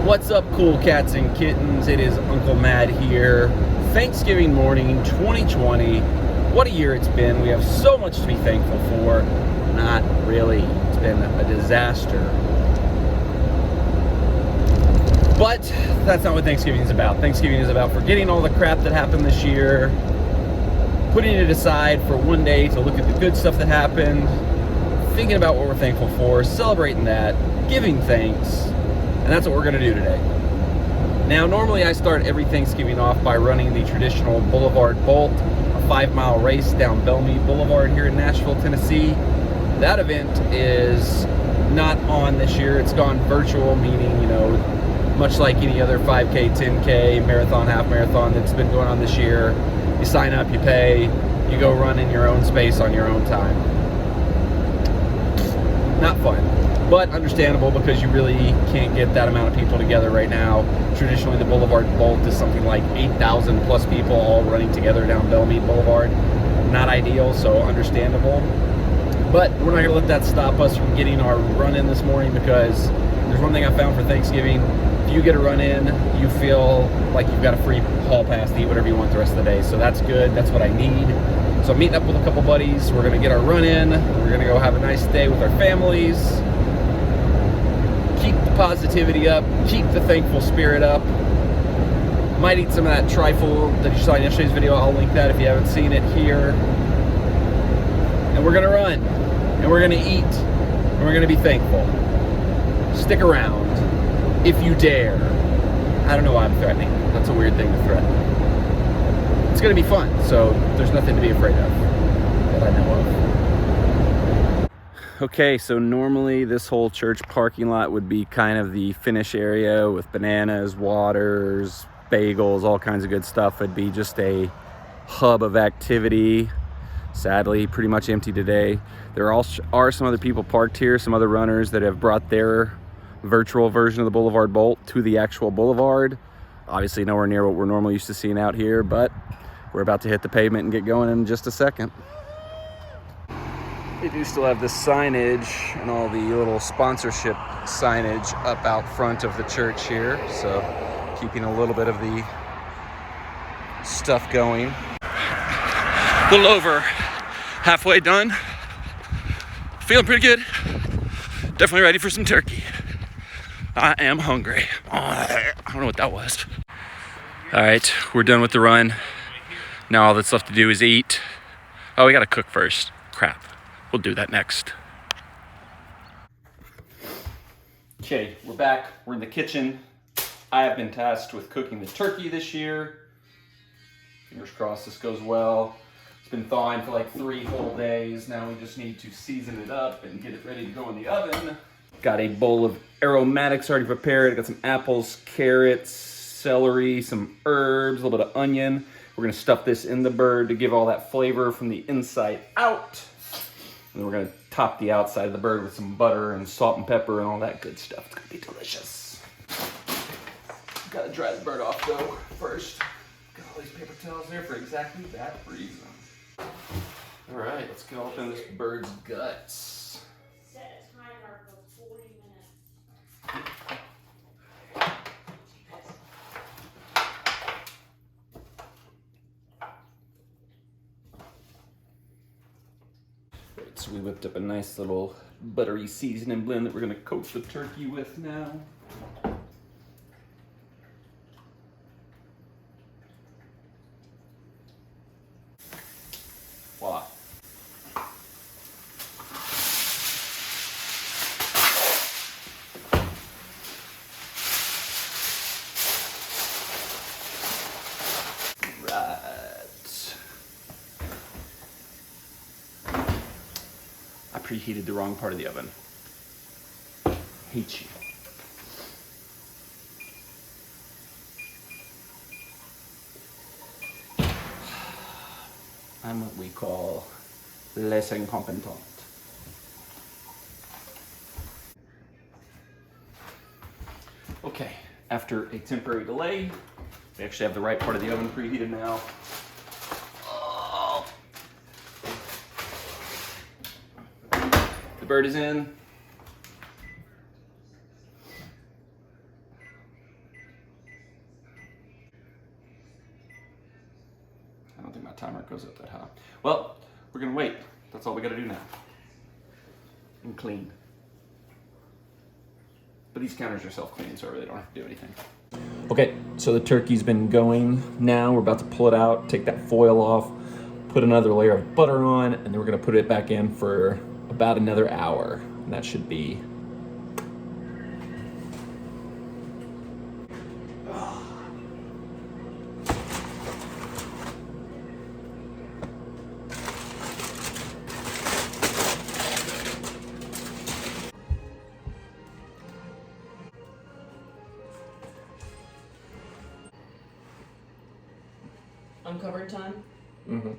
What's up, cool cats and kittens? It is Uncle Mad here. Thanksgiving morning 2020. What a year it's been. We have so much to be thankful for. Not really. It's been a disaster. But that's not what Thanksgiving is about. Thanksgiving is about forgetting all the crap that happened this year, putting it aside for one day to look at the good stuff that happened, thinking about what we're thankful for, celebrating that, giving thanks. And that's what we're gonna do today. Now, normally I start every Thanksgiving off by running the traditional Boulevard Bolt, a 5-mile race down Bellmead Boulevard here in Nashville, Tennessee. That event is not on this year. It's gone virtual, meaning, much like any other 5K, 10K, marathon, half marathon that's been going on this year, you sign up, you pay, you go run in your own space on your own time. Not fun. But understandable because you really can't get that amount of people together right now. Traditionally, the Boulevard Bolt is something like 8,000 plus people all running together down Bellmead Boulevard. Not ideal, so understandable. But we're not gonna let that stop us from getting our run in this morning, because there's one thing I found for Thanksgiving. If you get a run in, you feel like you've got a free hall pass to eat whatever you want the rest of the day. So that's good, that's what I need. So I'm meeting up with a couple buddies. We're gonna get our run in. We're gonna go have a nice day with our families. Keep the positivity up, keep the thankful spirit up. Might eat some of that trifle that you saw in yesterday's video. I'll link that if you haven't seen it here. And we're gonna run, and we're gonna eat, and we're gonna be thankful. Stick around, if you dare. I don't know why I'm threatening. That's a weird thing to threaten. It's gonna be fun, so there's nothing to be afraid of that I know of. Okay, so normally this whole church parking lot would be kind of the finish area with bananas, waters, bagels, all kinds of good stuff. It'd be just a hub of activity. Sadly, pretty much empty today. There are some other people parked here, some other runners that have brought their virtual version of the Boulevard Bolt to the actual Boulevard. Obviously nowhere near what we're normally used to seeing out here, but we're about to hit the pavement and get going in just a second. They do still have the signage and all the little sponsorship signage up out front of the church here, so keeping a little bit of the stuff going. A little over halfway done. Feeling pretty good. Definitely ready for some turkey. I am hungry. I don't know what that was. All right, we're done with the run. Now all that's left to do is eat. Oh, we gotta cook first. Crap. We'll do that next. Okay, we're back. We're in the kitchen. I have been tasked with cooking the turkey this year. Fingers crossed this goes well. It's been thawing for like 3 whole days. Now we just need to season it up and get it ready to go in the oven. Got a bowl of aromatics already prepared. Got some apples, carrots, celery, some herbs, a little bit of onion. We're gonna stuff this in the bird to give all that flavor from the inside out. And then we're gonna top the outside of the bird with some butter and salt and pepper and all that good stuff. It's gonna be delicious. Gotta dry the bird off though first. Got all these paper towels there for exactly that reason. All right, let's get all up in this bird's guts. Set a timer for 40 minutes. So we whipped up a nice little buttery seasoning blend that we're gonna coat the turkey with now. Voila. I preheated the wrong part of the oven. Hate you. I'm what we call les incompetents. Okay, after a temporary delay, we actually have the right part of the oven preheated now. The bird is in. my timer goes up that high. Well, we're gonna wait. That's all we gotta do now. And clean. But these counters are self-cleaning, so I really don't have to do anything. Okay, so the turkey's been going now. We're about to pull it out, take that foil off, put another layer of butter on, and then we're gonna put it back in for about another hour. And that should be uncovered time. mm-hmm.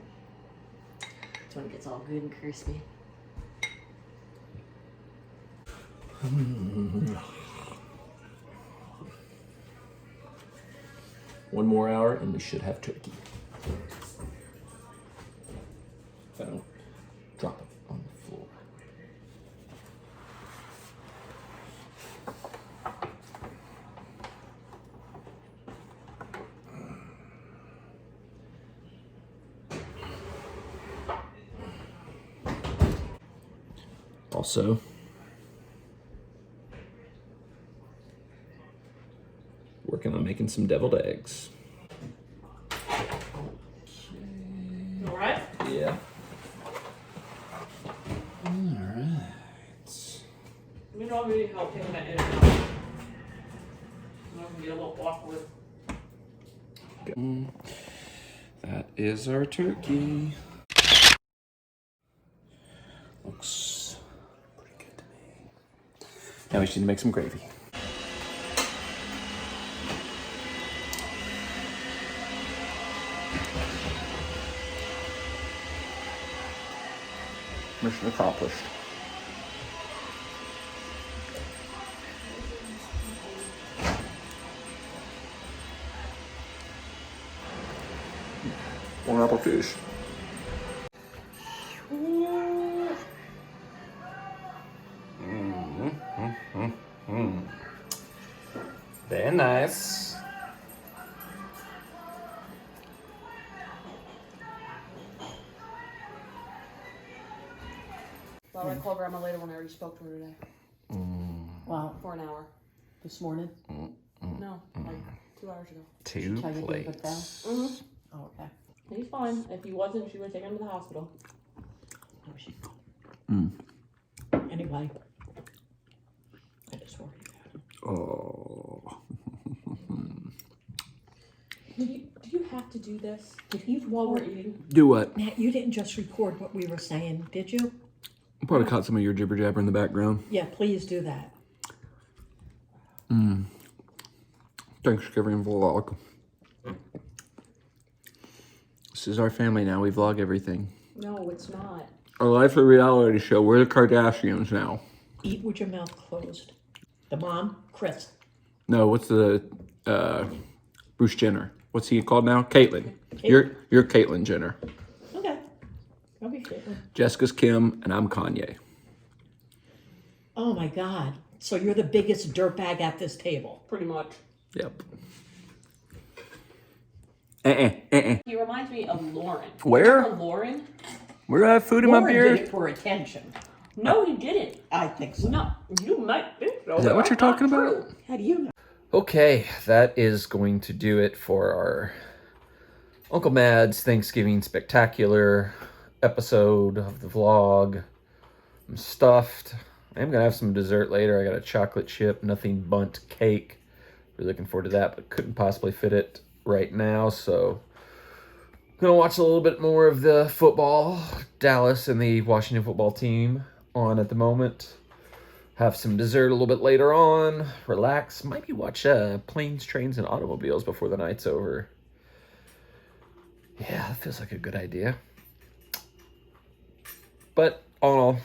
That's when it gets all good and crispy. One more hour and we should have turkey. If I don't drop it on the floor. Also, working on making some deviled eggs. All right. Yeah. All right. You know, I really help taking that in and out. I can get a little awkward. That is our turkey. Looks pretty good to me. Now we just need to make some gravy. Mission accomplished. One apple fish. Very nice. Well, I called Grandma later when I already spoke to her today. Wow. For an hour. This morning? No, like 2 hours ago. Two Tell you to put it down? plates. Mm-hmm. Oh, okay. He's fine. If he wasn't, she would take him to the hospital. Oh, she... Mm. Anyway, I just worried about him. Oh. Do you have to do this? Did he While we're eating? Do what? Matt, you didn't just record what we were saying, did you? Probably caught some of your jibber jabber in the background. Yeah, please do that. Thanksgiving vlog. This is our family now. We vlog everything. No, it's not. Our life's a reality show. We're the Kardashians now. Eat with your mouth closed. The mom, Chris. No, what's the Bruce Jenner? What's he called now? Caitlyn. You're Caitlyn Jenner. Okay. I'll be Caitlyn. Jessica's Kim, and I'm Kanye. Oh my God. So you're the biggest dirtbag at this table. Pretty much. Yep. He reminds me of Lauren. Where? Remember Lauren? Where do I have food in my Lauren beard? did it for attention. No, he didn't. I think so. No, you might think so. Is that what you're talking Not about? true. How do you know? Okay, that is going to do it for our Uncle Mad's Thanksgiving Spectacular episode of the vlog. I'm stuffed. I am going to have some dessert later. I got a chocolate chip, nothing bunt cake. Really looking forward to that, but couldn't possibly fit it right now, so I'm going to watch a little bit more of the football. Dallas and the Washington football team on at the moment. Have some dessert a little bit later on. Relax. Maybe watch Planes, Trains, and Automobiles before the night's over. Yeah, that feels like a good idea. But all in all,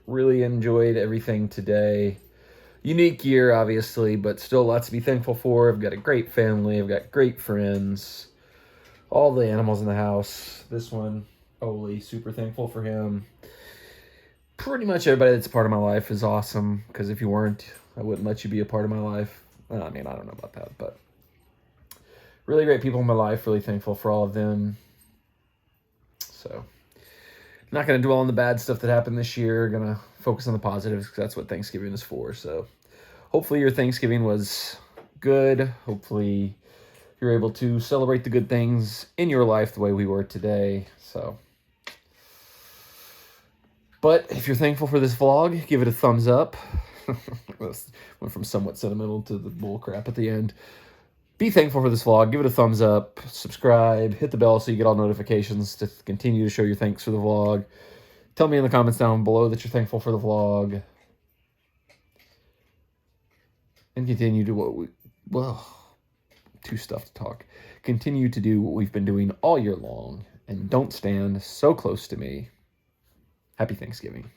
really enjoyed everything today. Unique year, obviously, but still lots to be thankful for. I've got a great family. I've got great friends. All the animals in the house. This one, Oli, super thankful for him. Pretty much everybody that's a part of my life is awesome, because if you weren't, I wouldn't let you be a part of my life. Well, I mean, I don't know about that, but really great people in my life. Really thankful for all of them. So, not going to dwell on the bad stuff that happened this year. Going to focus on the positives because that's what Thanksgiving is for. So, hopefully your Thanksgiving was good. Hopefully you're able to celebrate the good things in your life the way we were today. So, but if you're thankful for this vlog, give it a thumbs up. Went from somewhat sentimental to the bull crap at the end. Be thankful for this vlog. Give it a thumbs up. Subscribe. Hit the bell so you get all notifications to continue to show your thanks for the vlog. Tell me in the comments down below that you're thankful for the vlog. And continue to what we... Well, too stuff to talk. Continue to do what we've been doing all year long. And don't stand so close to me. Happy Thanksgiving.